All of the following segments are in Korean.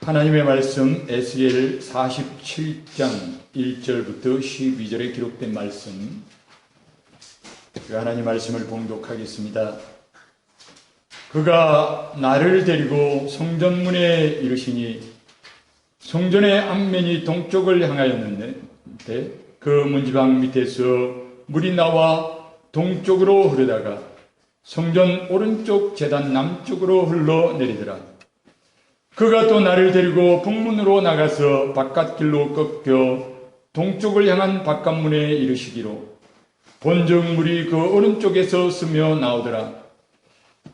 하나님의 말씀 에스겔 47장 1절부터 12절에 기록된 말씀, 그 하나님 말씀을 봉독하겠습니다. 그가 나를 데리고 성전문에 이르시니 성전의 앞면이 동쪽을 향하였는데 그 문지방 밑에서 물이 나와 동쪽으로 흐르다가 성전 오른쪽 제단 남쪽으로 흘러내리더라. 그가 또 나를 데리고 북문으로 나가서 바깥길로 꺾여 동쪽을 향한 바깥문에 이르시기로 본즉 물이 그 오른쪽에서 스며 나오더라.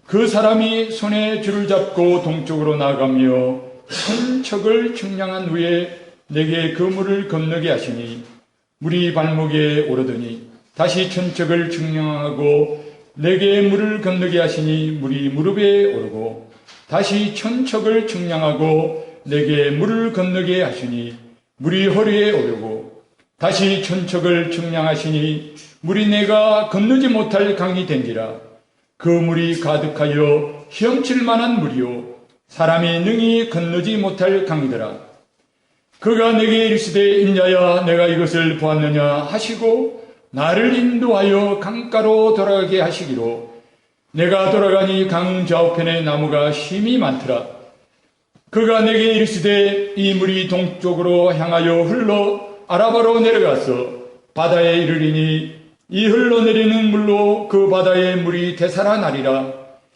그 사람이 손에 줄을 잡고 동쪽으로 나가며 천척을 측량한 후에 내게 그 물을 건너게 하시니 물이 발목에 오르더니 다시 천척을 측량하고 내게 물을 건너게 하시니 물이 무릎에 오르고 다시 천척을 측량하고 내게 물을 건너게 하시니 물이 허리에 오르고 다시 천척을 측량하시니 물이 내가 건너지 못할 강이 된지라. 그 물이 가득하여 헤엄칠 만한 물이요 사람이 능히 건너지 못할 강이더라. 그가 내게 이르시되 인자야 내가 이것을 보았느냐 하시고 나를 인도하여 강가로 돌아가게 하시기로 내가 돌아가니 강 좌우편에 나무가 심히 많더라. 그가 내게 이르시되 이 물이 동쪽으로 향하여 흘러 아라바로 내려가서 바다에 이르리니 이 흘러내리는 물로 그 바다의 물이 되살아나리라.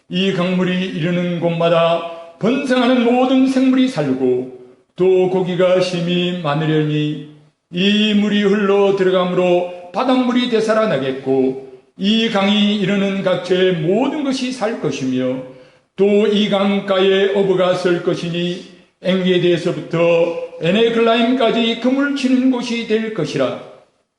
이 강물이 이르는 곳마다 번성하는 모든 생물이 살고 또 고기가 심히 많으려니 이 물이 흘러 들어가므로 바닷물이 되살아나겠고 이 강이 이르는 각처의 모든 것이 살 것이며 또 이 강가에 어부가 설 것이니 엥게디에서부터 에네글라임까지 그물 치는 곳이 될 것이라.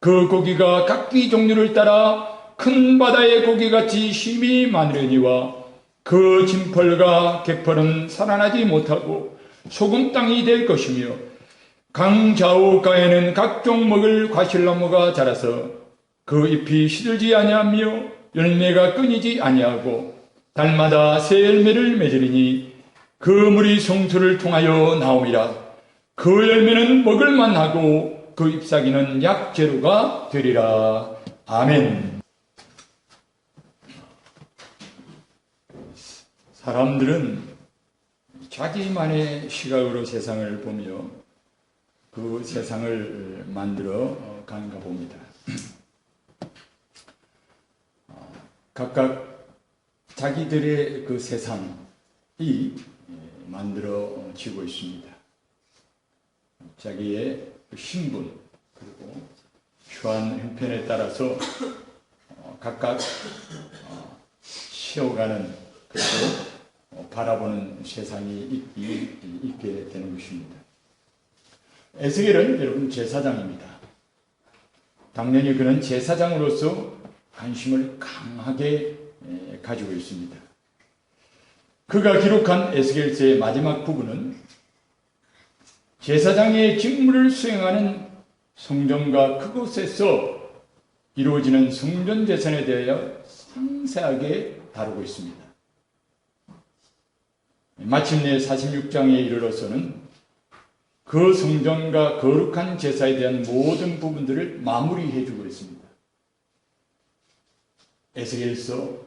그 고기가 각기 종류를 따라 큰 바다의 고기같이 심히 많으려니와 그 진펄과 갯벌은 살아나지 못하고 소금 땅이 될 것이며 강 좌우가에는 각종 먹을 과실나무가 자라서 그 잎이 시들지 아니하며 열매가 끊이지 아니하고 달마다 새 열매를 맺으리니 그 물이 성수를 통하여 나오리라. 그 열매는 먹을만하고 그 잎사귀는 약재료가 되리라. 아멘. 사람들은 자기만의 시각으로 세상을 보며 그 세상을 만들어 가는가 봅니다. 각각 자기들의 그 세상이 만들어지고 있습니다. 자기의 신분 그리고 휴한 형편에 따라서 각각 쉬어가는 그리고 바라보는 세상이 있게 되는 것입니다. 에스겔은 여러분 제사장입니다. 당연히 그는 제사장으로서 관심을 강하게 가지고 있습니다. 그가 기록한 에스겔서의 마지막 부분은 제사장의 직무를 수행하는 성전과 그곳에서 이루어지는 성전 제사에 대하여 상세하게 다루고 있습니다. 마침내 46장에 이르러서는 그 성전과 거룩한 제사에 대한 모든 부분들을 마무리해주고 있습니다. 에스겔서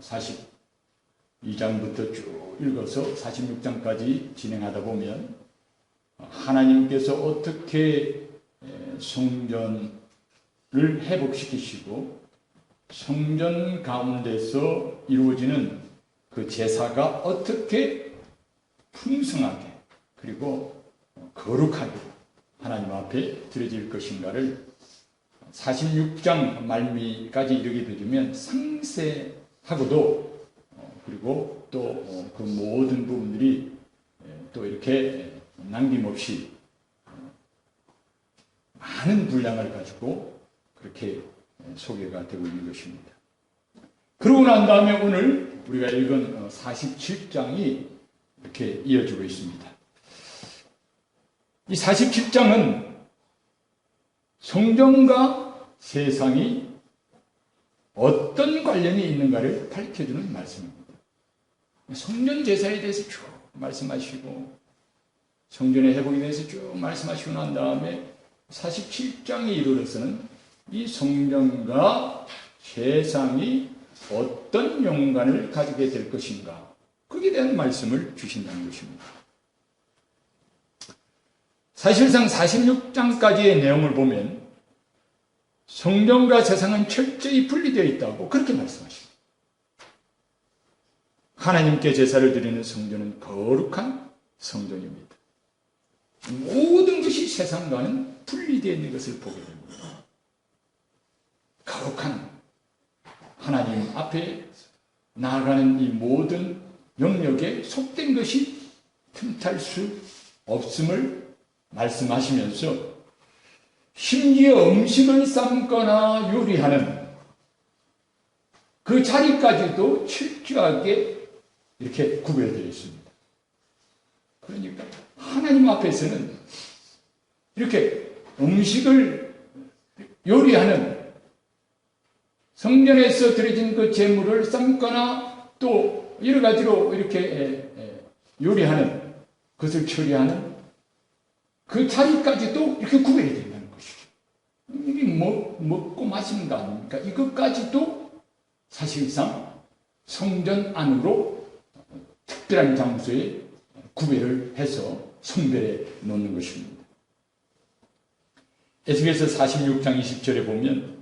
42장부터 쭉 읽어서 46장까지 진행하다 보면 하나님께서 어떻게 성전을 회복시키시고 성전 가운데서 이루어지는 그 제사가 어떻게 풍성하게 그리고 거룩하게 하나님 앞에 드려질 것인가를 46장 말미까지 이르게 되면 상세하고도 그리고 또 그 모든 부분들이 또 이렇게 남김없이 많은 분량을 가지고 그렇게 소개가 되고 있는 것입니다. 그러고 난 다음에 오늘 우리가 읽은 47장이 이렇게 이어지고 있습니다. 이 47장은 성전과 세상이 어떤 관련이 있는가를 밝혀주는 말씀입니다. 성전 제사에 대해서 쭉 말씀하시고 성전의 회복에 대해서 쭉 말씀하시고 난 다음에 47장에 이르러서는 이 성전과 세상이 어떤 연관을 가지게 될 것인가, 거기에 대한 말씀을 주신다는 것입니다. 사실상 46장까지의 내용을 보면 성전과 세상은 철저히 분리되어 있다고 그렇게 말씀하십니다. 하나님께 제사를 드리는 성전은 거룩한 성전입니다. 모든 것이 세상과는 분리되어 있는 것을 보게 됩니다. 거룩한 하나님 앞에 나아가는 이 모든 영역에 속된 것이 틈탈 수 없음을 말씀하시면서 심지어 음식을 삶거나 요리하는 그 자리까지도 철저하게 이렇게 구별되어 있습니다. 그러니까 하나님 앞에서는 이렇게 음식을 요리하는, 성전에서 드려진 그 제물을 삶거나 또 여러 가지로 이렇게 요리하는, 그것을 처리하는 그 자리까지도 이렇게 구별이 된다는 것이죠. 이게 먹고 마시는 거 아닙니까? 이것까지도 사실상 성전 안으로 특별한 장소에 구별을 해서 성별해 놓는 것입니다. 에스겔서 46장 20절에 보면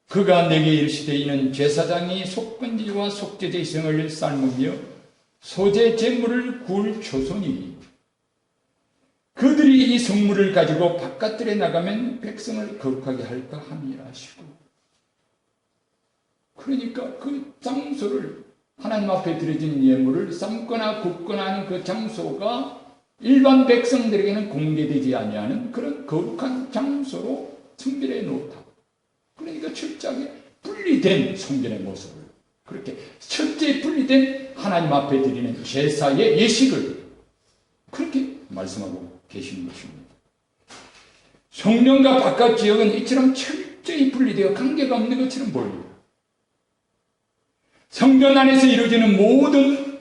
그가 내게 이르시되 이는 제사장이 속건질과 속죄제의 성을 삶으며 소재 제물을 구울 초손이 그들이 이 성물을 가지고 바깥들에 나가면 백성을 거룩하게 할까 함이라 하시고, 그러니까 그 장소를, 하나님 앞에 드려진 예물을 삶거나 굽거나 하는 그 장소가 일반 백성들에게는 공개되지 아니하는 그런 거룩한 장소로 성별해 놓다. 그러니까 철저하게 분리된 성전의 모습을, 그렇게 철저히 분리된 하나님 앞에 드리는 제사의 예식을 그렇게 말씀하고 계시는 것입니다. 성전과 바깥 지역은 이처럼 철저히 분리되어 관계가 없는 것처럼 보입니다. 성전 안에서 이루어지는 모든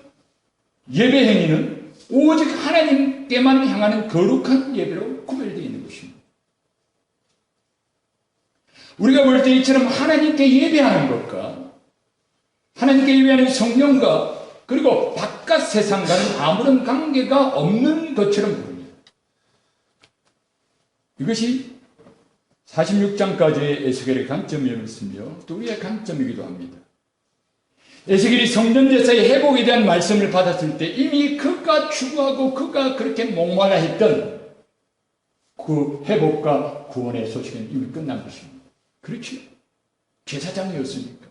예배 행위는 오직 하나님께만 향하는 거룩한 예배로 구별되어 있는 것입니다. 우리가 볼 때 이처럼 하나님께 예배하는 것과 하나님께 예배하는 성령과 그리고 바깥 세상과는 아무런 관계가 없는 것처럼 보입니다. 이것이 46장까지의 에스겔의 관점이었으며 또 우리의 관점이기도 합니다. 에스겔이 성전제사의 회복에 대한 말씀을 받았을 때 이미 그가 추구하고 그가 그렇게 목말라 했던 그 회복과 구원의 소식은 이미 끝난 것입니다. 그렇죠. 제사장이었으니까.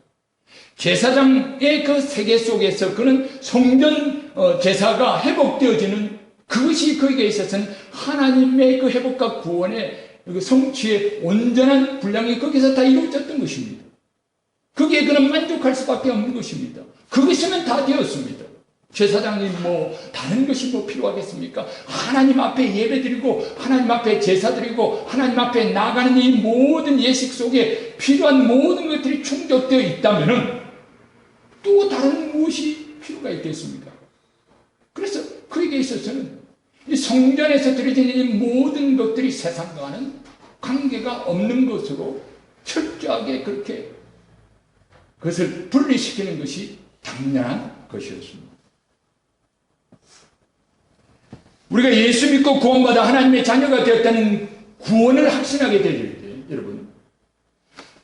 제사장의 그 세계 속에서 그는 성전 제사가 회복되어지는 그것이 그에게 있어서는 하나님의 그 회복과 구원의 그 성취의 온전한 분량이 거기서 다 이루어졌던 것입니다. 거기에 그는 만족할 수밖에 없는 것입니다. 그것이면 다 되었습니다. 제사장님 다른 것이 필요하겠습니까? 하나님 앞에 예배드리고 하나님 앞에 제사드리고 하나님 앞에 나가는 이 모든 예식 속에 필요한 모든 것들이 충족되어 있다면 또 다른 무엇이 필요가 있겠습니까? 그래서 그에게 있어서는 이 성전에서 드려진 이 모든 것들이 세상과는 관계가 없는 것으로 철저하게 그렇게 그것을 분리시키는 것이 당연한 것이었습니다. 우리가 예수 믿고 구원받아 하나님의 자녀가 되었다는 구원을 확신하게 될 때, 여러분,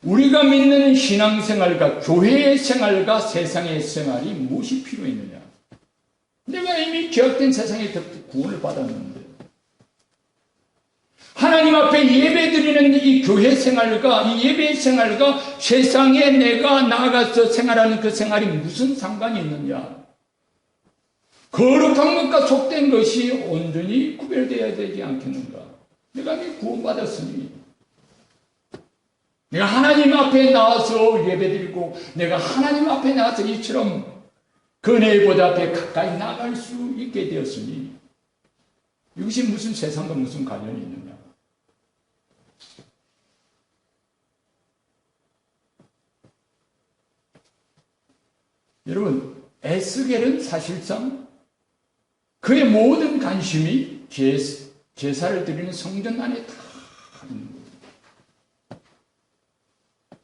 우리가 믿는 신앙생활과 교회의 생활과 세상의 생활이 무엇이 필요 있느냐? 내가 이미 죄악된 세상에 구원을 받았는데 하나님 앞에 예배드리는 이 교회 생활과 이 예배 생활과 세상에 내가 나아가서 생활하는 그 생활이 무슨 상관이 있느냐? 거룩한 것과 속된 것이 온전히 구별되어야 되지 않겠는가? 내가 이미 구원받았으니 내가 하나님 앞에 나와서 예배드리고 내가 하나님 앞에 나와서 이처럼 그네의 보좌 앞에 가까이 나갈 수 있게 되었으니 이것이 무슨 세상과 무슨 관련이 있느냐? 여러분, 에스겔은 사실상 그의 모든 관심이 제사를 드리는 성전 안에 다 있는 거예요.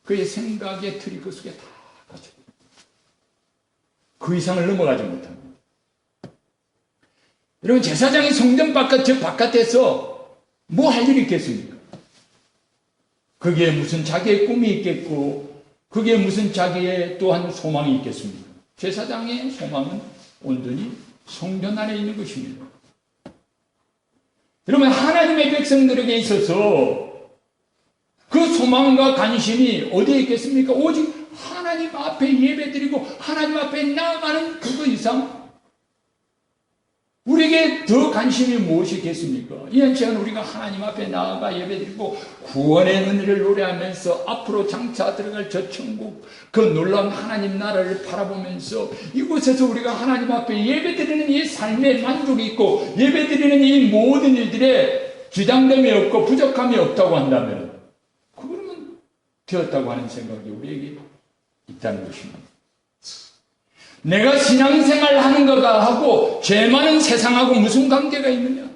그의 생각의 틀이 그 속에 다 갇혀 있어요. 그 이상을 넘어가지 못합니다. 여러분, 제사장이 성전 바깥에서 뭐 할 일이 있겠습니까? 거기에 무슨 자기의 꿈이 있겠고, 거기에 무슨 자기의 또한 소망이 있겠습니까? 제사장의 소망은 온전히 성전 안에 있는 것입니다. 여러분, 하나님의 백성들에게 있어서 그 소망과 관심이 어디에 있겠습니까? 오직 하나님 앞에 예배드리고 하나님 앞에 나아가는 그거 이상 우리에게 더 관심이 무엇이 있겠습니까? 이한 시간 우리가 하나님 앞에 나아가 예배드리고 구원의 은혜를 노래하면서 앞으로 장차 들어갈 저 천국, 그 놀라운 하나님 나라를 바라보면서 이곳에서 우리가 하나님 앞에 예배드리는 이 삶의 만족이 있고 예배드리는 이 모든 일들에 주장됨이 없고 부족함이 없다고 한다면 그러면 되었다고 하는 생각이 우리에게 있다는 것입니다. 내가 신앙생활 하는 거가 하고 죄 많은 세상하고 무슨 관계가 있느냐?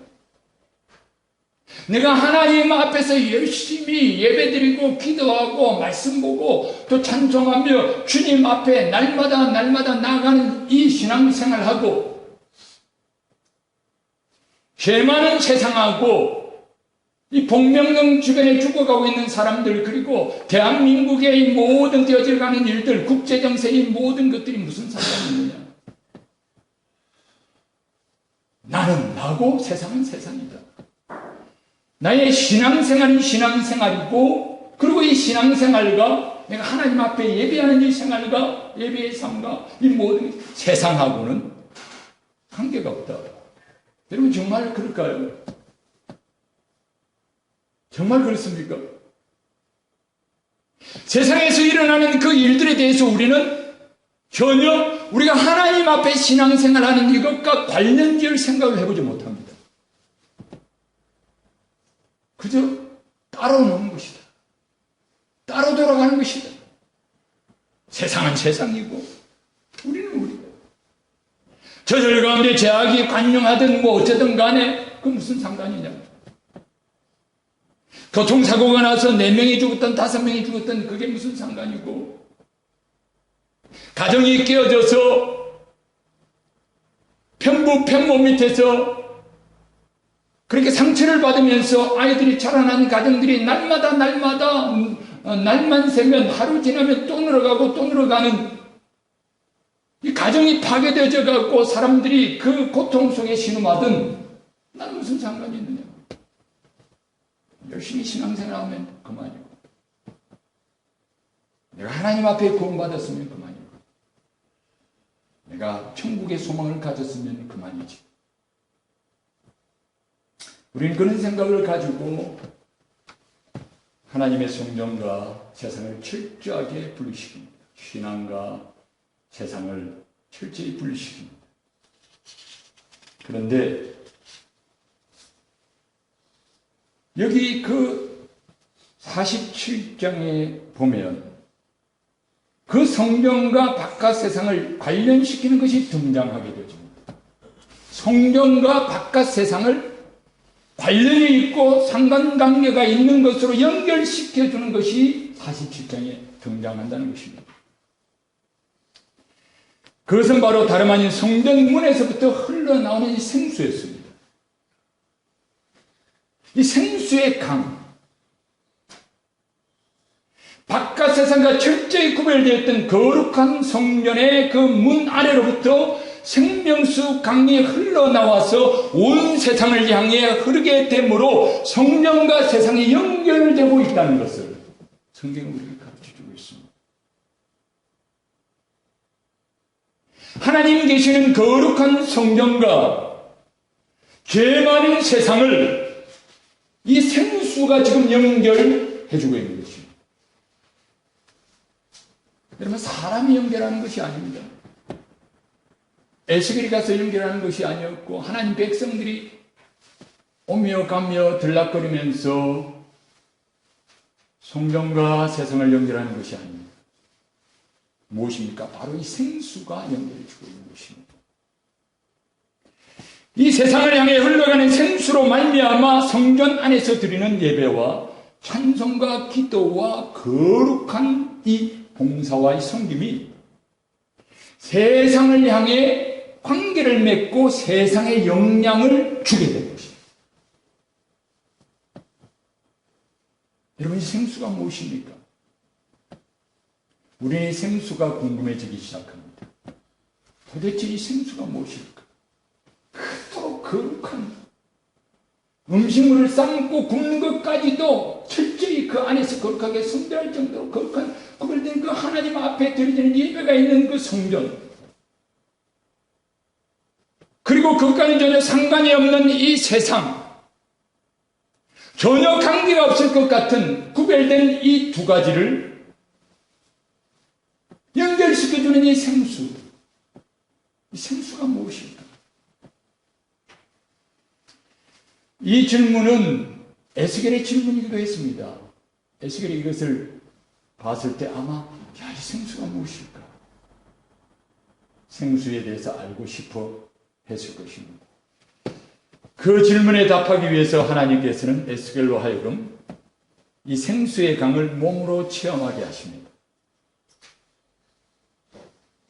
내가 하나님 앞에서 열심히 예배드리고 기도하고 말씀 보고 또 찬송하며 주님 앞에 날마다 나아가는 이 신앙생활하고 죄 많은 세상하고 이 복명령 주변에 죽어가고 있는 사람들, 그리고 대한민국의 이 모든 되어져가는 일들, 국제정세의 모든 것들이 무슨 상관이 있느냐? 나는 나고 세상은 세상이다. 나의 신앙생활은 신앙생활이고, 그리고 이 신앙생활과 내가 하나님 앞에 예배하는 이 생활과 예배의 삶과 이 모든 세상하고는 관계가 없다. 여러분, 정말 그럴까요? 정말 그렇습니까? 세상에서 일어나는 그 일들에 대해서 우리는 전혀 우리가 하나님 앞에 신앙생활하는 이것과 관련지을 생각을 해보지 못합니다. 그저 따로 노는 것이다. 따로 돌아가는 것이다. 세상은 세상이고 우리는 우리다. 저절 가운데 죄악이 관영하든 뭐 어쨌든 간에 그 무슨 상관이냐. 교통사고가 나서 4명이 죽었던 5명이 죽었던 그게 무슨 상관이고, 가정이 깨어져서 편모 밑에서 그렇게 상처를 받으면서 아이들이 자라난 가정들이 날만 새면 하루 지나면 또 늘어가고 또 늘어가는 이 가정이 파괴되어져 갖고 사람들이 그 고통 속에 신음하든 나는 무슨 상관이 있느냐. 열심히 신앙생활하면 그만이고, 내가 하나님 앞에 구원받았으면 그만이고, 내가 천국의 소망을 가졌으면 그만이지. 우리는 그런 생각을 가지고 하나님의 성령과 세상을 철저하게 분리시킵니다. 신앙과 세상을 철저히 분리시킵니다. 그런데 여기 그 47장에 보면 그 성경과 바깥 세상을 관련시키는 것이 등장하게 되죠. 성경과 바깥 세상을 관련이 있고 상관관계가 있는 것으로 연결시켜주는 것이 47장에 등장한다는 것입니다. 그것은 바로 다름 아닌 성전 문에서부터 흘러나오는 이 생수였습니다. 이 생수의 강, 바깥 세상과 철저히 구별되었던 거룩한 성전의 그 문 아래로부터 생명수 강이 흘러나와서 온 세상을 향해 흐르게 되므로 성전과 세상이 연결되고 있다는 것을 성경은 우리에게 가르쳐주고 있습니다. 하나님 계시는 거룩한 성전과 죄 많은 세상을 이 생수가 지금 연결해주고 있는 것입니다. 여러분, 사람이 연결하는 것이 아닙니다. 에스겔이 가서 연결하는 것이 아니었고, 하나님 백성들이 오며 가며 들락거리면서 성경과 세상을 연결하는 것이 아닙니다. 무엇입니까? 바로 이 생수가 연결해주고 있는 것입니다. 이 세상을 향해 흘러가는 생수로 말미암아 성전 안에서 드리는 예배와 찬송과 기도와 거룩한 이 봉사와 이 섬김이 세상을 향해 관계를 맺고 세상에 영향을 주게 된 것입니다. 여러분, 이 생수가 무엇입니까? 우리의 생수가 궁금해지기 시작합니다. 도대체 이 생수가 무엇일까? 그토록 거룩한 음식물을 삶고 굽는 것까지도 철저히 그 안에서 거룩하게 성별할 정도로 거룩한 구별된 그 하나님 앞에 드려지는 예배가 있는 그 성전, 그리고 그것과는 전혀 상관이 없는 이 세상, 전혀 관계가 없을 것 같은 구별된 이 두 가지를 연결시켜주는 이 생수, 이 생수가 무엇일까? 이 질문은 에스겔의 질문이기도 했습니다. 에스겔이 이것을 봤을 때 아마 이 생수가 무엇일까? 생수에 대해서 알고 싶어 했을 것입니다. 그 질문에 답하기 위해서 하나님께서는 에스겔로 하여금 이 생수의 강을 몸으로 체험하게 하십니다.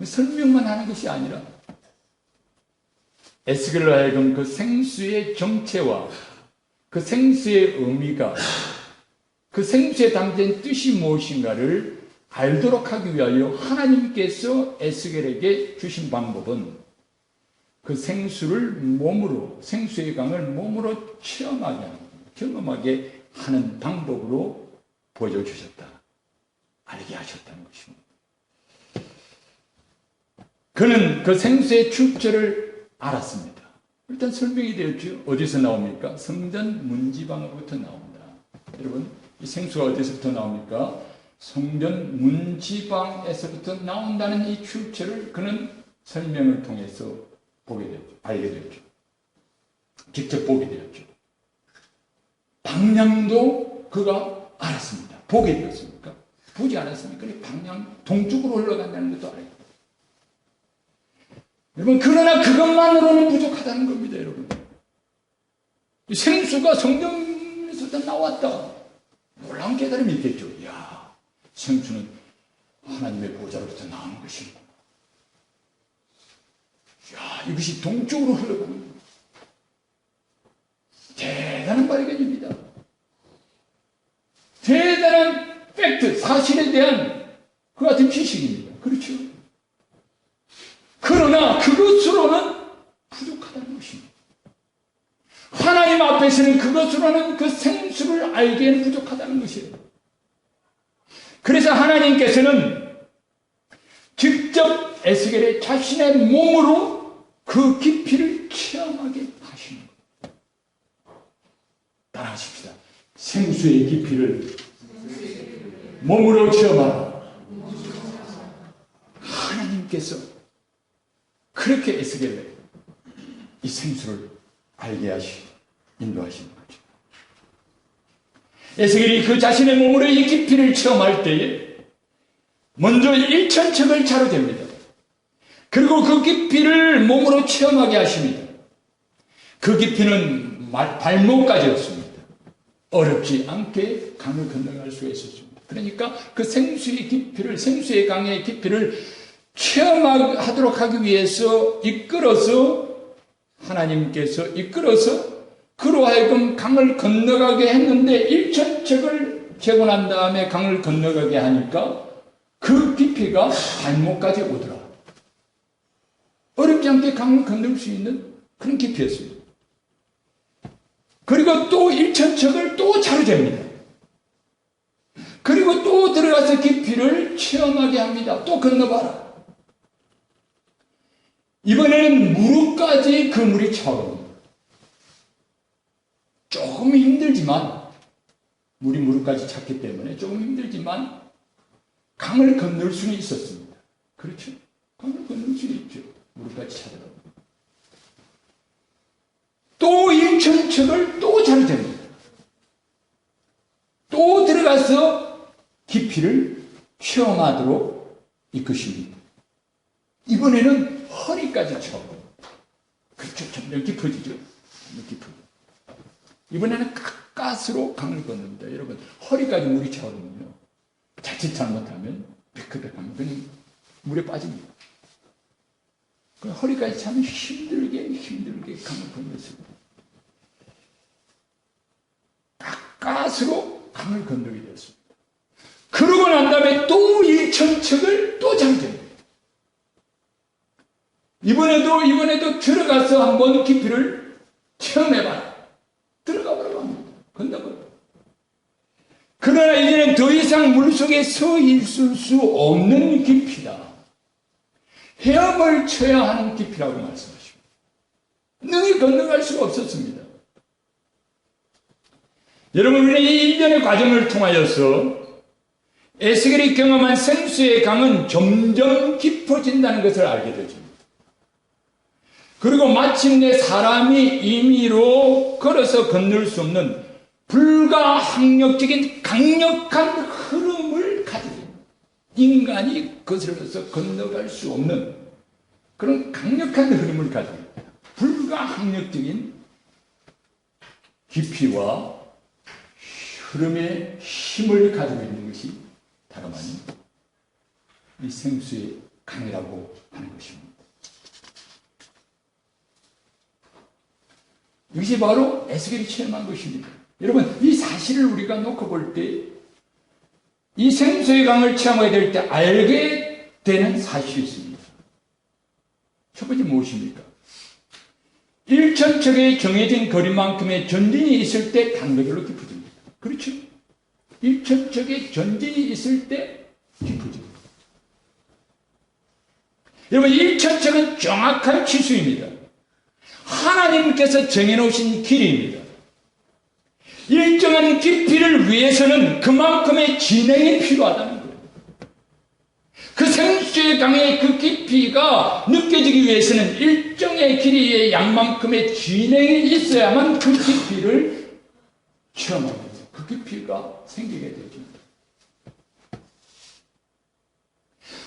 설명만 하는 것이 아니라 에스겔로 하여금 그 생수의 정체와 그 생수의 의미가, 그 생수에 담긴 뜻이 무엇인가를 알도록 하기 위하여 하나님께서 에스겔에게 주신 방법은 그 생수를 몸으로, 생수의 강을 몸으로 경험하게 하는 방법으로 보여주셨다. 알게 하셨다는 것입니다. 그는 그 생수의 출처를 알았습니다. 일단 설명이 되었죠. 어디서 나옵니까? 성전 문지방으로부터 나온다. 여러분, 이 생수가 어디서부터 나옵니까? 성전 문지방에서부터 나온다는 이 출처를 그는 설명을 통해서 보게 되었죠. 알게 되었죠. 직접 보게 되었죠. 방향도 그가 알았습니다. 보게 되었습니까? 보지 않았습니까? 방향 동쪽으로 흘러간다는 것도 알고. 여러분, 그러나 그것만으로는 부족하다는 겁니다, 여러분. 생수가 성경에서 나왔다. 놀라운 깨달음이 있겠죠. 이야, 생수는 하나님의 보좌로부터 나온 것이구나. 이야, 이것이 동쪽으로 흘러가는 겁니다. 대단한 발견입니다. 대단한 팩트, 사실에 대한 그 같은 지식입니다. 그렇죠? 그러나 그것으로는 부족하다는 것입니다. 하나님 앞에서는 그것으로는 그 생수를 알기에는 부족하다는 것이에요. 그래서 하나님께서는 직접 에스겔의 자신의 몸으로 그 깊이를 체험하게 하시는 거예요. 따라하십시다. 생수의 깊이를 몸으로 체험하라. 하나님께서 그렇게 에스겔에 이 생수를 알게 인도하시는 거죠. 에스겔이 그 자신의 몸으로 이 깊이를 체험할 때에 먼저 1천척을 차로 됩니다. 그리고 그 깊이를 몸으로 체험하게 하십니다. 그 깊이는 발목까지였습니다. 어렵지 않게 강을 건너갈 수가 있었습니다. 그러니까 그 생수의 깊이를, 생수의 강의 깊이를 체험하도록 하기 위해서 하나님께서 이끌어서 그로 하여금 강을 건너가게 했는데 1천척을 재고 난 다음에 강을 건너가게 하니까 그 깊이가 발목까지 오더라. 어렵지 않게 강을 건널 수 있는 그런 깊이였습니다. 그리고 또 1천척을 또 차로 잽니다. 그리고 또 들어가서 깊이를 체험하게 합니다. 또 건너봐라. 이번에는 무릎까지 그 물이 차오릅니다. 조금 힘들지만, 물이 무릎까지 찼기 때문에 조금 힘들지만 강을 건널 수는 있었습니다. 그렇죠? 강을 건널 수는 있죠. 무릎까지 차더라도. 또 1천척을 또 차로 됩니다. 또 들어가서 깊이를 체험하도록 이끄십니다. 이번에는 허리까지 차오릅니다. 그렇죠. 점점 깊어지죠. 점점 깊어지죠. 이번에는 가까스로 강을 건넙니다. 여러분, 허리까지 물이 차오르면요. 자칫 잘못하면 베크베크하면 그냥 물에 빠집니다. 그 허리까지 차면 힘들게 강을 건넜습니다. 가까스로 강을 건너게 되었습니다. 그러고 난 다음에 또 1,000척을 또 장전해요. 이번에도 들어가서 한번 깊이를 체험해봐라. 들어가 보라고 합니다. 건너보라. 그러나 이제는 더 이상 물속에 서 있을 수 없는 깊이다. 헤엄을 쳐야 하는 깊이라고 말씀하십니다. 능히 건너갈 수가 없었습니다. 여러분, 우리는 이 일련의 과정을 통하여서 에스겔이 경험한 생수의 강은 점점 깊어진다는 것을 알게 되죠. 그리고 마침내 사람이 임의로 걸어서 건널 수 없는 불가항력적인 강력한 흐름을 가지고 인간이 거슬러서 건너갈 수 없는 그런 강력한 흐름을 가지고 있다. 불가항력적인 깊이와 흐름의 힘을 가지고 있는 것이 다름 아닌 이 생수의 강이라고 하는 것입니다. 이것이 바로 에스겔이 체험한 것입니다. 여러분, 이 사실을 우리가 놓고 볼 때, 이 생수의 강을 체험하게 될 때 알게 되는 사실이 있습니다. 첫 번째 무엇입니까? 1,000척의 정해진 거리만큼의 전진이 있을 때 단계별로 깊어집니다. 그렇죠? 1,000척의 전진이 있을 때 깊어집니다. 여러분, 1,000척은 정확한 치수입니다. 하나님께서 정해놓으신 길입니다. 일정한 깊이를 위해서는 그만큼의 진행이 필요하다는 거예요. 그 생수의 강의 그 깊이가 느껴지기 위해서는 일정의 길이의 양만큼의 진행이 있어야만 그 깊이를 체험합니다. 그 깊이가 생기게 되죠.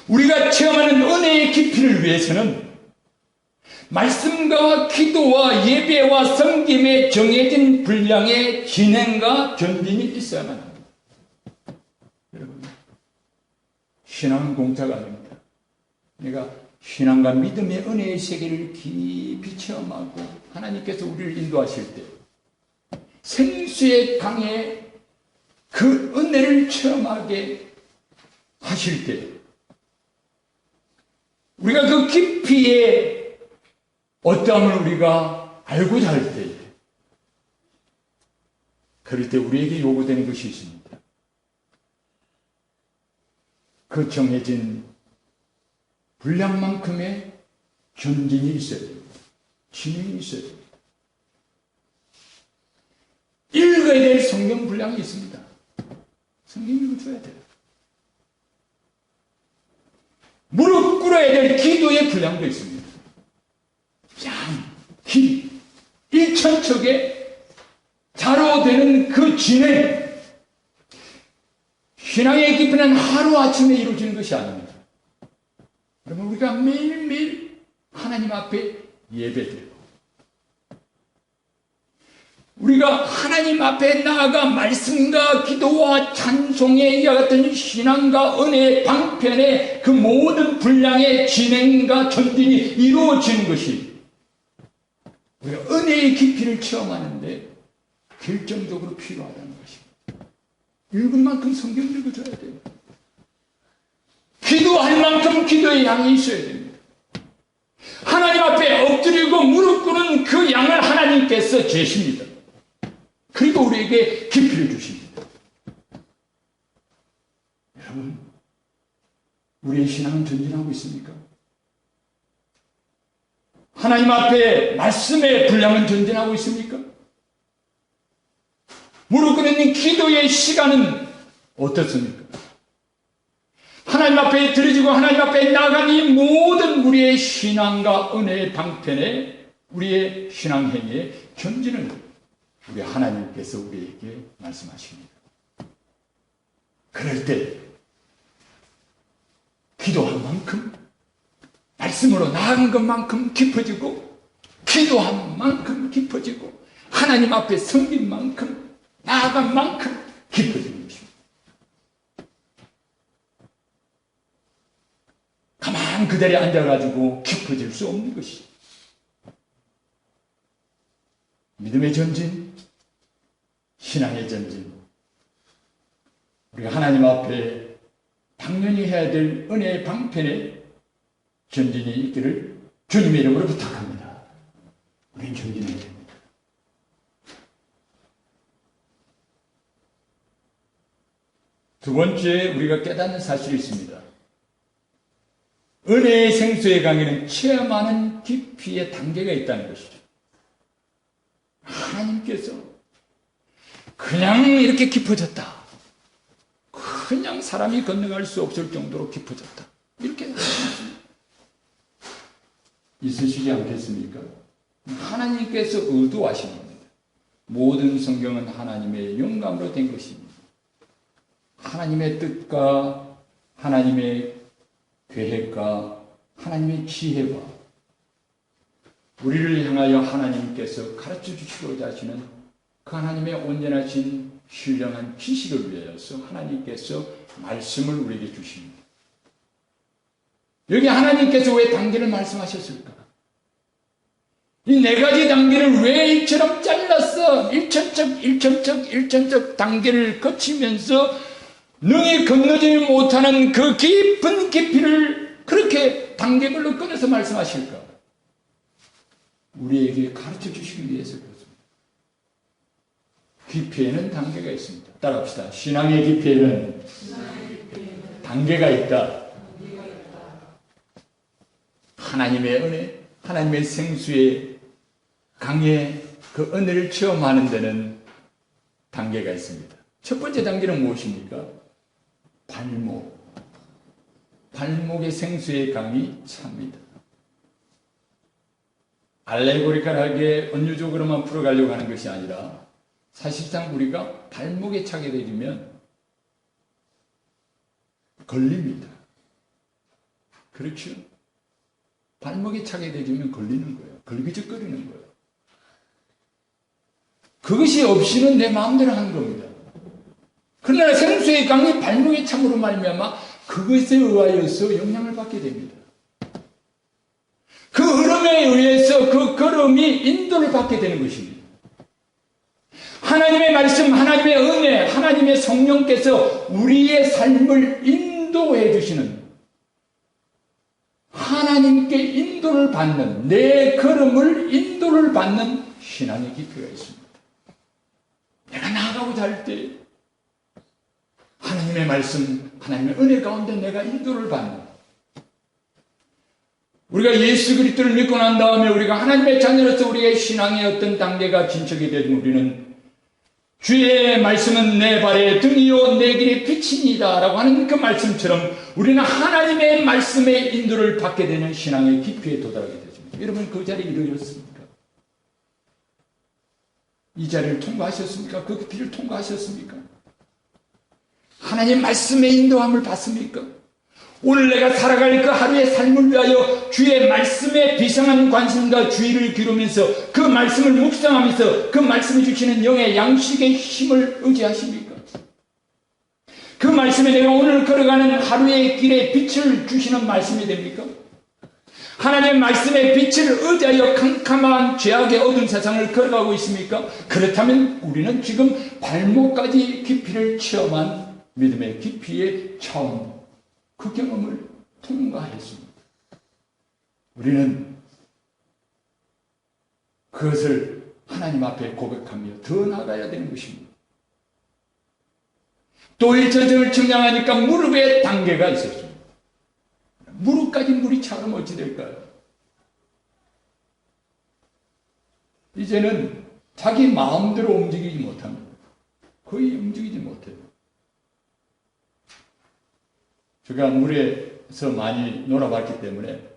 우리가 체험하는 은혜의 깊이를 위해서는 말씀과 기도와 예배와 섬김의 정해진 분량의 진행과 전진이 있어야만 합니다. 여러분, 신앙은 공짜가 아닙니다. 내가 신앙과 믿음의 은혜의 세계를 깊이 체험하고 하나님께서 우리를 인도하실 때 생수의 강에 그 은혜를 체험하게 하실 때 우리가 그 깊이의 어떠함을 우리가 알고자 할 때, 그럴 때 우리에게 요구되는 것이 있습니다. 그 정해진 분량만큼의 전진이 있어야 됩니다. 진행이 있어야 됩니다. 읽어야 될 성경 분량이 있습니다. 성경 읽어줘야 돼요. 무릎 꿇어야 될 기도의 분량도 있습니다. 양, 길, 1,000척의 자로 되는 그 진행. 신앙의 깊이는 하루아침에 이루어지는 것이 아닙니다. 그러면 우리가 매일매일 하나님 앞에 예배드리고 우리가 하나님 앞에 나아가 말씀과 기도와 찬송에 이와 같은 신앙과 은혜의 방편의 그 모든 분량의 진행과 전진이 이루어지는 것이 우리가 은혜의 깊이를 체험하는데 결정적으로 필요하다는 것입니다. 읽은 만큼 성경 읽어줘야 돼요. 기도할 만큼 기도의 양이 있어야 됩니다. 하나님 앞에 엎드리고 무릎 꿇는 그 양을 하나님께서 재십니다. 그리고 우리에게 깊이를 주십니다. 여러분, 우리의 신앙은 전진하고 있습니까? 하나님 앞에 말씀의 분량은 전진하고 있습니까? 무릎 꿇는 기도의 시간은 어떻습니까? 하나님 앞에 드려지고 하나님 앞에 나간 이 모든 우리의 신앙과 은혜의 방편에 우리의 신앙행위의 전진을 우리 하나님께서 우리에게 말씀하십니다. 그럴 때 기도한 만큼 말씀으로 나아간 것만큼 깊어지고 기도한 만큼 깊어지고 하나님 앞에 섬긴 만큼 나아간 만큼 깊어지는 것입니다. 가만 그 자리에 앉아가지고 깊어질 수 없는 것이죠. 믿음의 전진, 신앙의 전진, 우리가 하나님 앞에 당연히 해야 될 은혜의 방편에 전진이 있기를 주님의 이름으로 부탁합니다. 우리는 전진해야 됩니다. 두 번째 우리가 깨닫는 사실이 있습니다. 은혜의 생수의 강에는 체험하는 깊이의 단계가 있다는 것이죠. 하나님께서 그냥 이렇게 깊어졌다. 그냥 사람이 건너갈 수 없을 정도로 깊어졌다. 이렇게 있으시지 않겠습니까? 하나님께서 의도하신 겁니다. 모든 성경은 하나님의 영감으로 된 것입니다. 하나님의 뜻과 하나님의 계획과 하나님의 지혜와 우리를 향하여 하나님께서 가르쳐 주시고자 하시는 그 하나님의 온전하신 신령한 지식을 위하여서 하나님께서 말씀을 우리에게 주십니다. 여기 하나님께서 왜 단계를 말씀하셨을까? 이 네 가지 단계를 왜 이처럼 잘랐어? 일천적 단계를 거치면서 능히 건너지 못하는 그 깊은 깊이를 그렇게 단계별로 꺼내서 말씀하실까? 우리에게 가르쳐 주시기 위해서 그렇습니다. 깊이에는 단계가 있습니다. 따라합시다. 신앙의 깊이에는 단계가 있다. 하나님의 은혜, 하나님의 생수의 강의 그 은혜를 체험하는 데는 단계가 있습니다. 첫 번째 단계는 무엇입니까? 발목의 생수의 강이 찹니다. 알레고리컬하게 은유적으로만 풀어가려고 하는 것이 아니라 사실상 우리가 발목에 차게 되면 걸립니다. 그렇죠? 발목에 차게 되면 걸리는 거예요. 걸기적거리는 거예요. 그것이 없이는 내 마음대로 하는 겁니다. 그러나 생수의 강이 발목에 참으로 말미암아 그것에 의하여서 영향을 받게 됩니다. 그 흐름에 의해서 그 걸음이 인도를 받게 되는 것입니다. 하나님의 말씀, 하나님의 은혜, 하나님의 성령께서 우리의 삶을 인도해 주시는 하나님께 인도를 받는 내 걸음을 인도를 받는 신앙의 깊이가 있습니다. 내가 나아가고자 할 때 하나님의 말씀, 하나님의 은혜 가운데 내가 인도를 받는 우리가 예수 그리스도를 믿고 난 다음에 우리가 하나님의 자녀로서 우리의 신앙의 어떤 단계가 진척이 되면 우리는 주의 말씀은 내 발의 등이요 내 길의 빛이니이다 라고 하는 그 말씀처럼 우리는 하나님의 말씀의 인도를 받게 되는 신앙의 깊이에 도달하게 되십니다. 여러분 그 자리에 이르렀습니까? 이 자리를 통과하셨습니까? 그 깊이를 통과하셨습니까? 하나님 말씀의 인도함을 받습니까? 오늘 내가 살아갈 그 하루의 삶을 위하여 주의 말씀에 비상한 관심과 주의를 기울이면서 그 말씀을 묵상하면서 그 말씀이 주시는 영의 양식의 힘을 의지하십니까? 그 말씀에 내가 오늘 걸어가는 하루의 길에 빛을 주시는 말씀이 됩니까? 하나님의 말씀의 빛을 의지하여 캄캄한 죄악의 어두운 세상을 걸어가고 있습니까? 그렇다면 우리는 지금 발목까지 깊이를 체험한 믿음의 깊이에 처음 그 경험을 통과했습니다. 우리는 그것을 하나님 앞에 고백하며 더 나아가야 되는 것입니다. 또 일천정을 측량하니까 무릎에 단계가 있었습니다. 무릎까지 물이 차면 어찌 될까요? 이제는 자기 마음대로 움직이지 못합니다. 거의 움직이지 못해요. 제가 물에서 많이 놀아봤기 때문에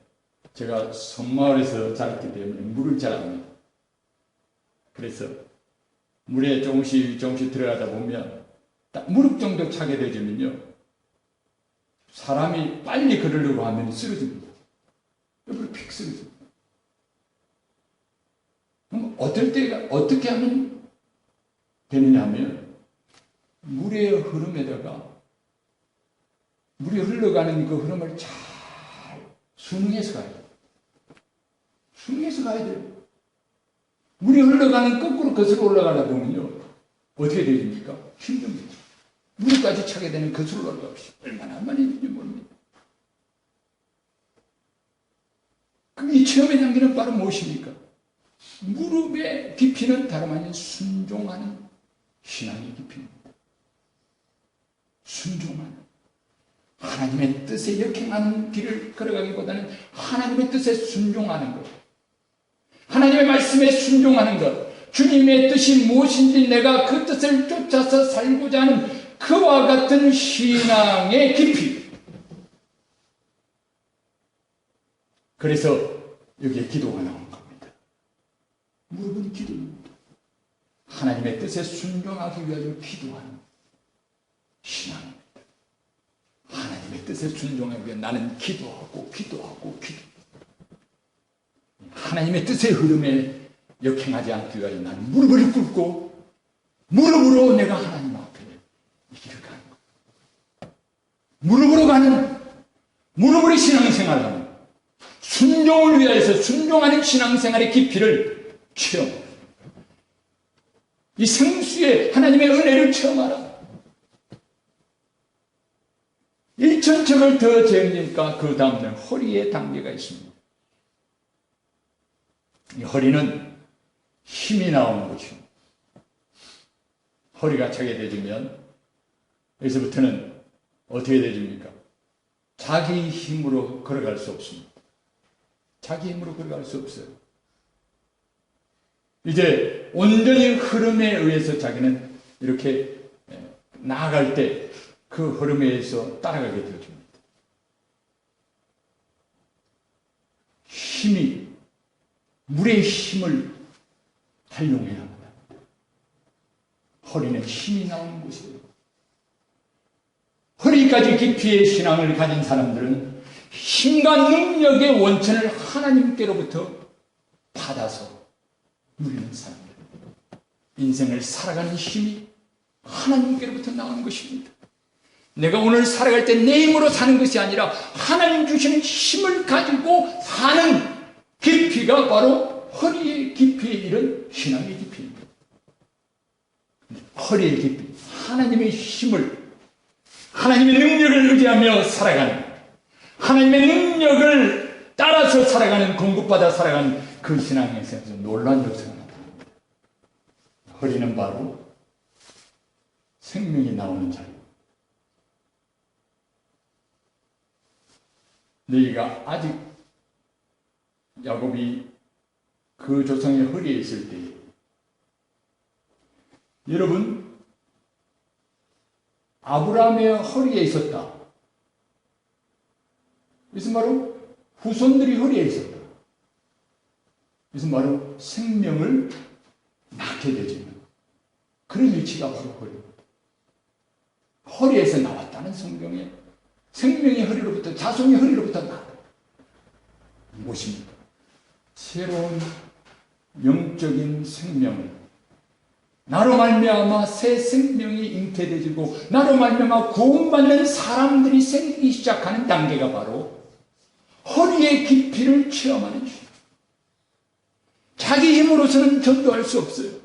제가 섬마을에서 자랐기 때문에 물을 잘 압니다. 그래서 물에 조금씩 들어가다 보면 딱 무릎 정도 차게 되면요 사람이 빨리 걸으려고 하면 쓰러집니다. 옆으로 픽 쓰러집니다. 어떻게 하면 되느냐 하면, 물의 흐름에다가, 물이 흘러가는 그 흐름을 잘 순응해서 가야 돼요. 순응해서 가야 돼요. 물이 흘러가는 거꾸로 거슬러 올라가다 보면요, 어떻게 되십니까? 힘듭니다. 무릎까지 차게 되는 거슬러 올라가시 얼마나 많이 힘든지 모릅니다. 이 체험의 단계는 바로 무엇입니까? 무릎의 깊이는 다름 아닌 순종하는 신앙의 깊이입니다. 순종하는, 하나님의 뜻에 역행하는 길을 걸어가기보다는 하나님의 뜻에 순종하는 것, 하나님의 말씀에 순종하는 것, 주님의 뜻이 무엇인지 내가 그 뜻을 쫓아서 살고자 하는 그와 같은 신앙의 깊이. 그래서 여기에 기도가 나온 겁니다. 무릎은 기도입니다. 하나님의 뜻에 순종하기 위하여 기도하는 신앙입니다. 하나님의 뜻에 순종하기 위해 나는 기도하고. 하나님의 뜻의 흐름에 역행하지 않기 위하여 나는 무릎을 꿇고 무릎으로 내가 하나님 앞에 이 길을 가는 거예요. 무릎으로 신앙생활을 하는, 순종을 위하여서 순종하는 신앙생활의 깊이를 체험하라. 이 생수의 하나님의 은혜를 체험하라. 1,000척을 더 재니까 그 다음날 허리에 단계가 있습니다. 이 허리는 힘이 나오는 곳이요. 허리가 차게 되면 여기서부터는 어떻게 되집니까? 자기 힘으로 걸어갈 수 없습니다. 자기 힘으로 걸어갈 수 없어요. 이제 온전히 흐름에 의해서 자기는 이렇게 나아갈 때 그 흐름에 의해서 따라가게 되어집니다. 힘이, 물의 힘을 활용해야 합니다. 허리는 힘이 나오는 곳이에요. 허리까지 깊이의 신앙을 가진 사람들은 힘과 능력의 원천을 하나님께로부터 받아서 누리는 사람들입니다. 인생을 살아가는 힘이 하나님께로부터 나오는 것입니다. 내가 오늘 살아갈 때 내 힘으로 사는 것이 아니라 하나님 주시는 힘을 가지고 사는 깊이가 바로 허리의 깊이에 이른 신앙의 깊이입니다. 허리의 깊이, 하나님의 힘을, 하나님의 능력을 의지하며 살아가는, 하나님의 능력을 따라서 살아가는, 공급받아 살아가는 그 신앙에 있어서 놀라운 역사가 나타납니다. 허리는 바로 생명이 나오는 자리. 너희가 아직 야곱이 그 조상의 허리에 있을 때, 여러분, 아브라함의 허리에 있었다. 이것은 바로 후손들이 허리에 있었다. 이것은 바로 생명을 낳게 되지는 그런 위치가 바로 허리입니다. 허리에서 나왔다는 성경에 생명의 허리로부터, 자손의 허리로부터 나왔다. 무엇입니까? 새로운 영적인 생명을, 나로 말미암아 새 생명이 잉태되지고 나로 말미암아 구원받는 사람들이 생기기 시작하는 단계가 바로 허리의 깊이를 체험하는 것. 자기 힘으로서는 전도할 수 없어요.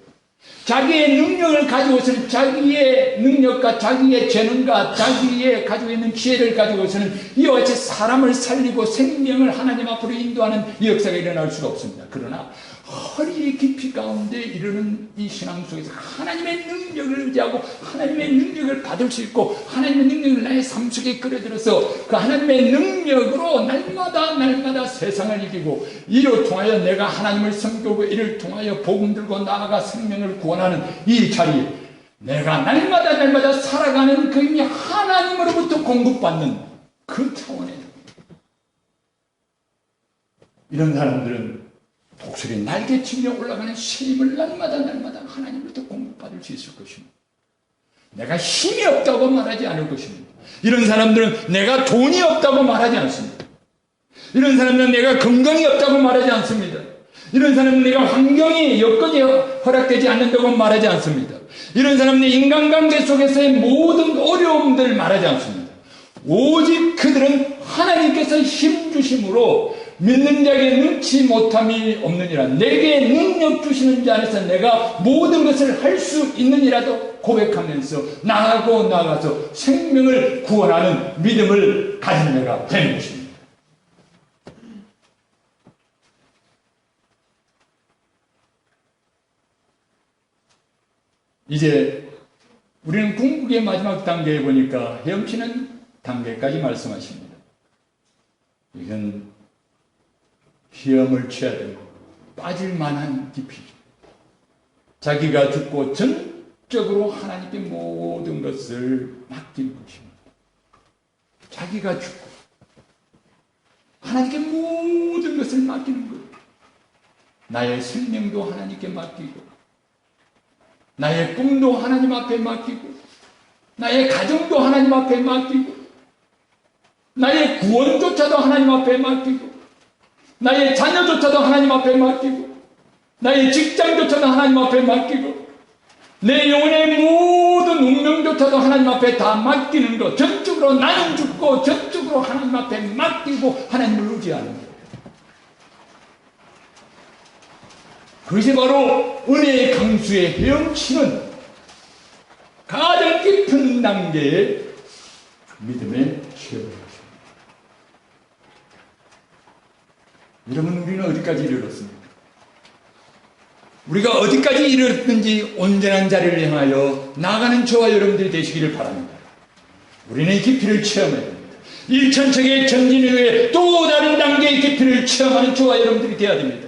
자기의 능력을 가지고서는, 자기의 능력과 자기의 재능과 자기의 가지고 있는 지혜를 가지고서는 이와 같이 사람을 살리고 생명을 하나님 앞으로 인도하는 이 역사가 일어날 수가 없습니다. 그러나 허리의 깊이 가운데 이르는 이 신앙 속에서 하나님의 능력을 의지하고 하나님의 능력을 받을 수 있고 하나님의 능력을 나의 삶 속에 끌어들여서 그 하나님의 능력으로 날마다 세상을 이기고, 이로 통하여 내가 하나님을 섬기고 이를 통하여 복음 들고 나아가 생명을 구원하는 이 자리에 내가 날마다 살아가는 그 힘이 하나님으로부터 공급받는 그 차원에, 이런 사람들은 독수리 날개치며 올라가는 새 힘을 날마다 하나님으로부터 공급받을 수 있을 것입니다. 내가 힘이 없다고 말하지 않을 것입니다. 이런 사람들은 내가 돈이 없다고 말하지 않습니다. 이런 사람들은 내가 건강이 없다고 말하지 않습니다. 이런 사람은 내가 환경이 여건이 허락되지 않는다고 말하지 않습니다. 이런 사람은 인간관계 속에서의 모든 어려움들을 말하지 않습니다. 오직 그들은 하나님께서 힘주심으로 믿는 자에게 능치 못함이 없느니라. 내게 능력 주시는 자 안에서 내가 모든 것을 할 수 있느니라도 고백하면서 나가서 생명을 구원하는 믿음을 가진 자가 되는 것입니다. 이제 우리는 궁극의 마지막 단계에 보니까 헤엄치는 단계까지 말씀하십니다. 이건 시험을 취해야 되고 빠질 만한 깊이, 자기가 죽고 전적으로 하나님께 모든 것을 맡긴 것입니다. 자기가 죽고 하나님께 모든 것을 맡기는 것. 나의 생명도 하나님께 맡기고, 나의 꿈도 하나님 앞에 맡기고, 나의 가정도 하나님 앞에 맡기고, 나의 구원조차도 하나님 앞에 맡기고, 나의 자녀조차도 하나님 앞에 맡기고, 나의 직장조차도 하나님 앞에 맡기고, 내 영혼의 모든 운명조차도 하나님 앞에 다 맡기는 것. 전적으로 나는 죽고 전적으로 하나님 앞에 맡기고 하나님을 의지하는 것. 그것이 바로 은혜의 강수에 헤엄치는 가장 깊은 단계의 믿음의 시험입니다. 여러분, 우리는 어디까지 이르렀습니까? 우리가 어디까지 이르렀는지 온전한 자리를 향하여 나아가는 저와 여러분들이 되시기를 바랍니다. 우리는 깊이를 체험해야 됩니다. 일천척의 전진 이후에 또 다른 단계의 깊이를 체험하는 저와 여러분들이 되어야 됩니다.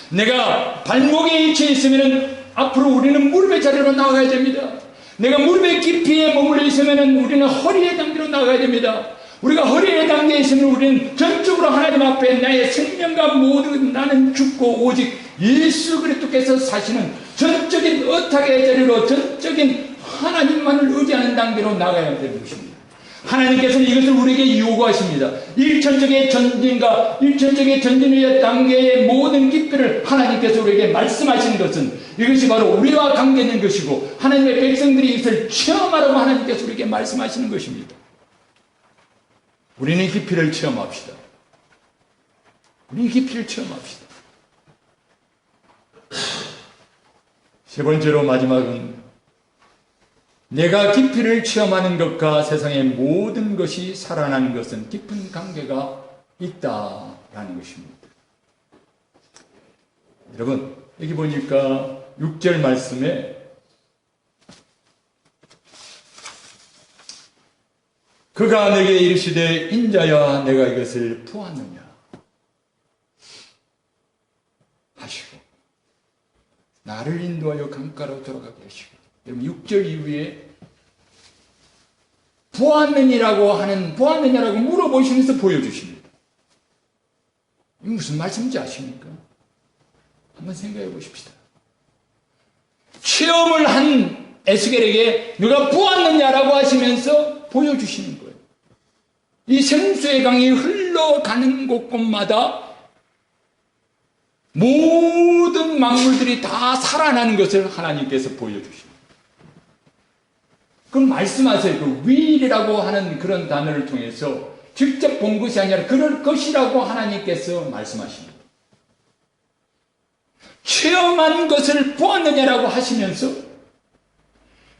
내가 발목에 위치해 있으면 앞으로 우리는 무릎의 자리로 나아가야 됩니다. 내가 무릎의 깊이에 머물러 있으면 우리는 허리의 단계로 나아가야 됩니다. 우리가 허리의 단계에 있으면 우리는 전적으로 하나님 앞에 나의 생명과 모든 나는 죽고 오직 예수 그리스도께서 사시는 전적인 의탁의 자리로 전적인 하나님만을 의지하는 단계로 나가야 되는 것입니다. 하나님께서는 이것을 우리에게 요구하십니다. 일천적의 전진과 일천적의 전진의 단계의 모든 깊이를 하나님께서 우리에게 말씀하시는 것은 이것이 바로 우리와 관계된 것이고 하나님의 백성들이 이것을 체험하라고 하나님께서 우리에게 말씀하시는 것입니다. 우리는 깊이를 체험합시다. 우리는 깊이를 체험합시다. 세 번째로 마지막은 내가 깊이를 체험하는 것과 세상의 모든 것이 살아나는 것은 깊은 관계가 있다라는 것입니다. 여러분, 여기 보니까 6절 말씀에 그가 내게 이르시되 인자야 내가 이것을 보았느냐 하시고 나를 인도하여 강가로 돌아가게 하시고, 여러분 6절 이후에 보았느냐라고 물어보시면서 보여주십니다. 이게 무슨 말씀인지 아십니까? 한번 생각해 보십시다. 체험을 한 에스겔에게 누가 보았느냐라고 하시면서 보여주시는 거예요. 이 생수의 강이 흘러가는 곳곳마다 모든 만물들이 다 살아나는 것을 하나님께서 보여주십니다. 그럼 말씀하세요. 그 will이라고 하는 그런 단어를 통해서 직접 본 것이 아니라 그럴 것이라고 하나님께서 말씀하십니다. 체험한 것을 보았느냐라고 하시면서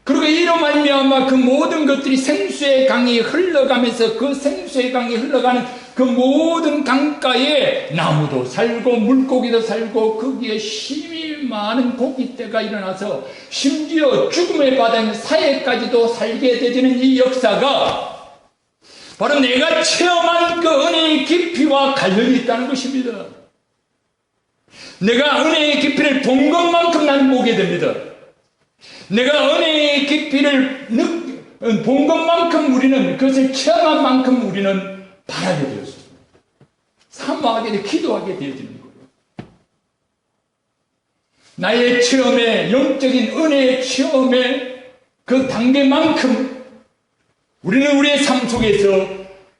그리고 이로 말미암아 그 모든 것들이 생수의 강이 흘러가면서 그 생수의 강이 흘러가는 그 모든 강가에 나무도 살고 물고기도 살고 거기에 힘이 많은 고기떼가 일어나서 심지어 죽음의 바다인 사해까지도 살게 되지는 이 역사가 바로 내가 체험한 그 은혜의 깊이와 관련이 있다는 것입니다. 내가 은혜의 깊이를 본 것만큼 나는 보게 됩니다. 내가 은혜의 깊이를 본 것만큼 우리는 그것을 체험한 만큼 우리는 바라게 되었습니다. 사모하게 돼 기도하게 되어지는 거예요. 나의 체험의 영적인 은혜의 체험의 그 단계만큼 우리는 우리의 삶 속에서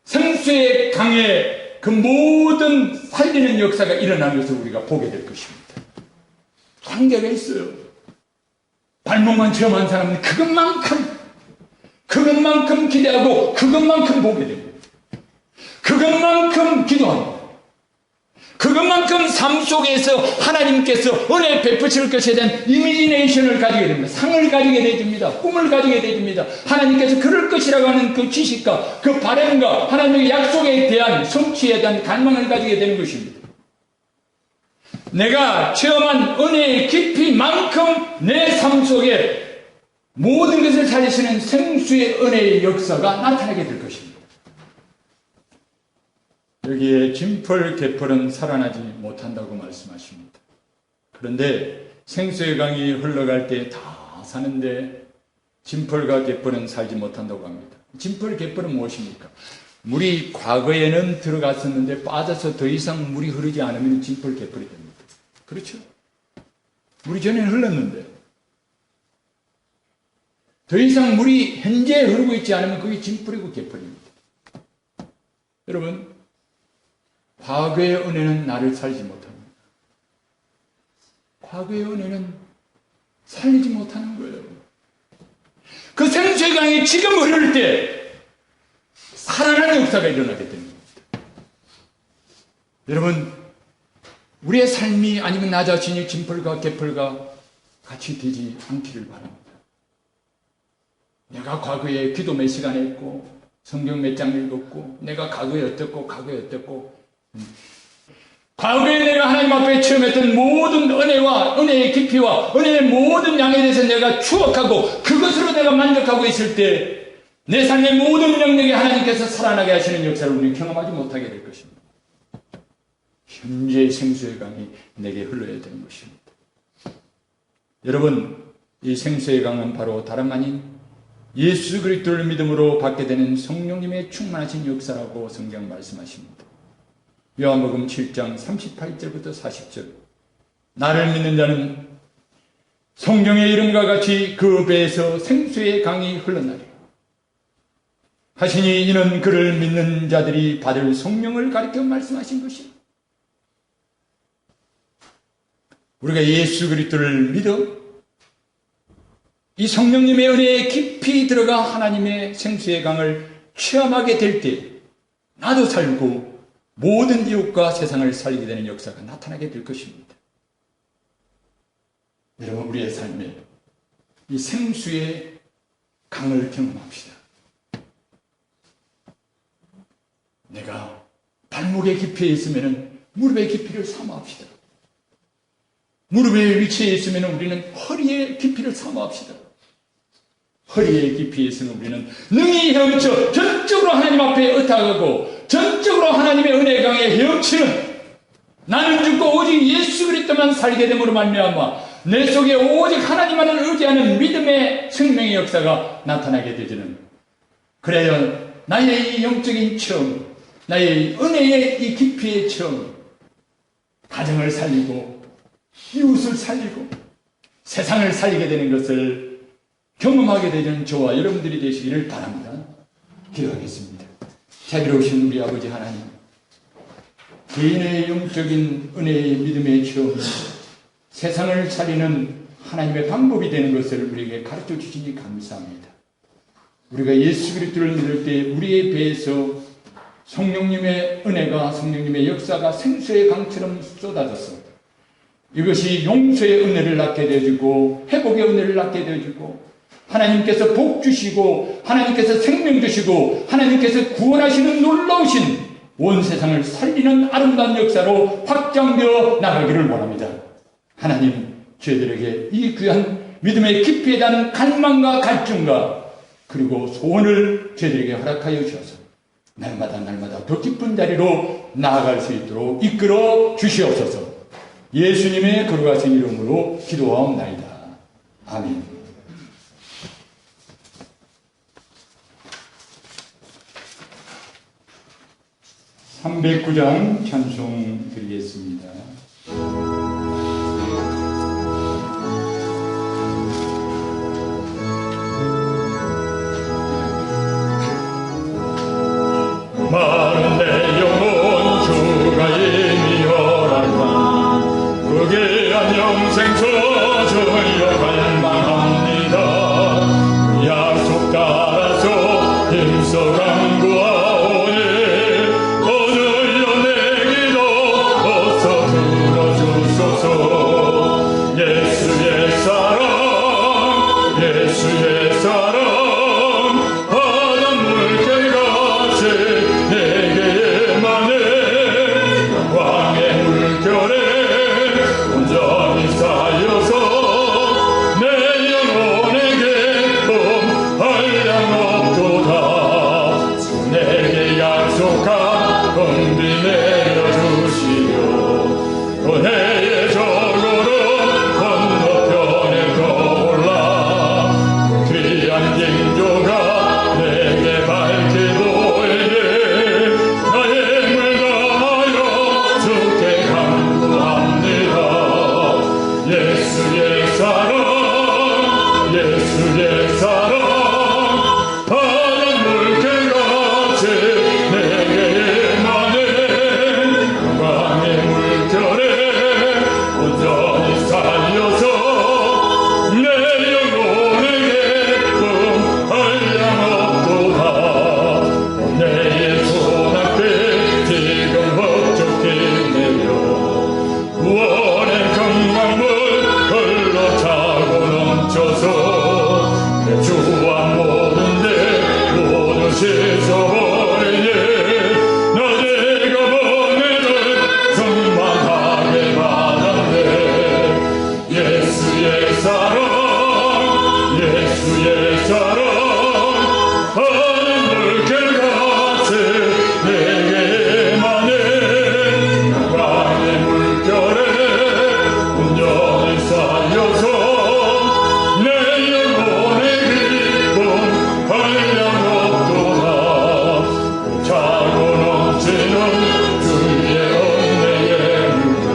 생수의 강에 그 모든 살리는 역사가 일어나는 것을 우리가 보게 될 것입니다. 관계가 있어요. 발목만 체험한 사람은 그것만큼 기대하고 그것만큼 보게 됩니다. 그것만큼 기도하고 그것만큼 삶 속에서 하나님께서 은혜 베푸실 것에 대한 이미지네이션을 가지게 됩니다. 상을 가지게 되집니다. 꿈을 가지게 되집니다. 하나님께서 그럴 것이라고 하는 그 지식과 그 바람과 하나님의 약속에 대한 성취에 대한 갈망을 가지게 되는 것입니다. 내가 체험한 은혜의 깊이만큼 내 삶 속에 모든 것을 살리시는 생수의 은혜의 역사가 나타나게 될 것입니다. 여기에 진펄 개펄은 살아나지 못한다고 말씀하십니다. 그런데 생수의 강이 흘러갈 때 다 사는데 진펄과 개펄은 살지 못한다고 합니다. 진펄 개펄은 무엇입니까? 물이 과거에는 들어갔었는데 빠져서 더 이상 물이 흐르지 않으면 진펄 개펄이 됩니다. 그렇죠? 물이 전에는 흘렀는데 더 이상 물이 현재 흐르고 있지 않으면 그게 진펄이고 개펄입니다. 여러분, 과거의 은혜는 나를 살리지 못합니다. 과거의 은혜는 살리지 못하는 거예요. 그 생수의 강이 지금 흐를 때 살아나는 역사가 일어나게 되는 겁니다. 여러분, 우리의 삶이 아니면 나 자신이 진펄과 개펄과 같이 되지 않기를 바랍니다. 내가 과거에 기도 몇 시간 했고 성경 몇 장 읽었고 내가 과거에 어땠고 과거에 내가 하나님 앞에 체험했던 모든 은혜와 은혜의 깊이와 은혜의 모든 양에 대해서 내가 추억하고 그것으로 내가 만족하고 있을 때 내 삶의 모든 영역에 하나님께서 살아나게 하시는 역사를 우리는 경험하지 못하게 될 것입니다. 현재의 생수의 강이 내게 흘러야 되는 것입니다. 여러분, 이 생수의 강은 바로 다름 아닌 예수 그리스도를 믿음으로 받게 되는 성령님의 충만하신 역사라고 성경 말씀하십니다. 요한복음 7장 38절부터 40절. 나를 믿는 자는 성경의 이름과 같이 그 배에서 생수의 강이 흘러나리 하시니 이는 그를 믿는 자들이 받을 성령을 가리켜 말씀하신 것입니다. 우리가 예수 그리스도를 믿어 이 성령님의 은혜에 깊이 들어가 하나님의 생수의 강을 체험하게 될 때 나도 살고 모든 이웃과 세상을 살리게 되는 역사가 나타나게 될 것입니다. 여러분, 우리의 삶에 이 생수의 강을 경험합시다. 내가 발목의 깊이에 있으면 무릎의 깊이를 사모합시다. 무릎의 위치에 있으면 우리는 허리의 깊이를 사모합시다. 허리의 깊이에 있으면 우리는 능히 헤엄쳐 전적으로 하나님 앞에 의탁하고 전적으로 하나님의 은혜 강에 헤엄치는 나는 죽고 오직 예수 그리스도만 살게 됨으로 말미암아 내 속에 오직 하나님만을 의지하는 믿음의 생명의 역사가 나타나게 되지는 그래야 나의 이 영적인 체험, 나의 은혜의 이 깊이의 체험, 가정을 살리고 이웃을 살리고 세상을 살리게 되는 것을 경험하게 되는 저와 여러분들이 되시기를 바랍니다. 기도하겠습니다. 자비로우신 우리 아버지 하나님, 개인의 영적인 은혜의 믿음의 체험, 세상을 살리는 하나님의 방법이 되는 것을 우리에게 가르쳐 주시니 감사합니다. 우리가 예수 그리스도를 믿을 때 우리의 배에서 성령님의 은혜가, 성령님의 역사가 생수의 강처럼 쏟아져서 이것이 용서의 은혜를 낳게 되어주고 회복의 은혜를 낳게 되어주고 하나님께서 복 주시고 하나님께서 생명 주시고 하나님께서 구원하시는 놀라우신 온 세상을 살리는 아름다운 역사로 확장되어 나가기를 원합니다. 하나님, 저희들에게 이 귀한 믿음의 깊이에 대한 갈망과 갈증과 그리고 소원을 저희들에게 허락하여 주셔서 날마다 더 깊은 자리로 나아갈 수 있도록 이끌어 주시옵소서. 예수님의 거룩하신 이름으로 기도하옵나이다. 아멘. (309장) 찬송 드리겠습니다. 마른 내 영혼 주가 이미 허락한 그게 안녕 생수 예수의 사랑 바닷물 결같이 내게 임하네. 영광의 물결에 온전히 쌓여서 내 영혼의 기쁨 한량없도다. 내게 약속한 은비 내려주시며 또 내의 저고로 건너편에 떠올라 귀한 징조가 내게 밝게 보이네. 나의 힘을 다하여 주께 간구합니다. 예수의 사랑 예수의 사랑 바닷물 개같이 내게 임하네. 영광의 물결에 온전히 쌓여서 내 영혼의 기쁨 한량없도다. 내의 손앞에 지금 헛적히 내려 구원의 강강물 흘러차고 넘쳐서 내 주와 모든데 모두 씻어버리네. 나 내가 보내는 충만하게 받았네. 예수의 사랑 예수의 사랑 바닷물 개같이 내게 임하네. 영광의 물결에 온전히 쌓여서 내 영혼의 기쁨 한량없도다. 차고 넘치는 주의 은혜의 물결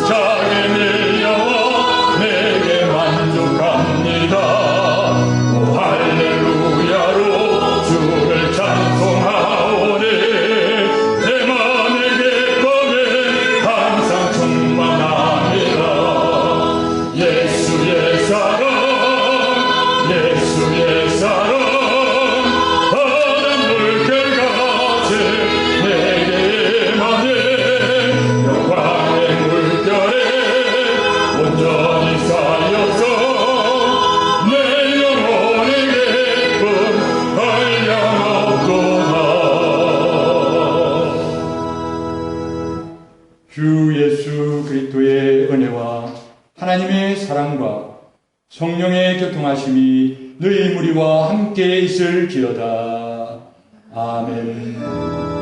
작게 밀려와 내게 만족합니다. 오 할렐루야로 주를 찬송하오니 내 맘의 기쁨에 항상 충만합니다. 예수의 사랑 예수의 사랑 바닷물 결같이 내게 임하네. 영광의 물결에 온전히 쌓여서 내 영혼의 기쁨 한량없도다. 주 예수 그리스도의 은혜와 하나님의 사랑과 성령의 교통하심이 너희 무리와 함께 있을지어다. 아멘.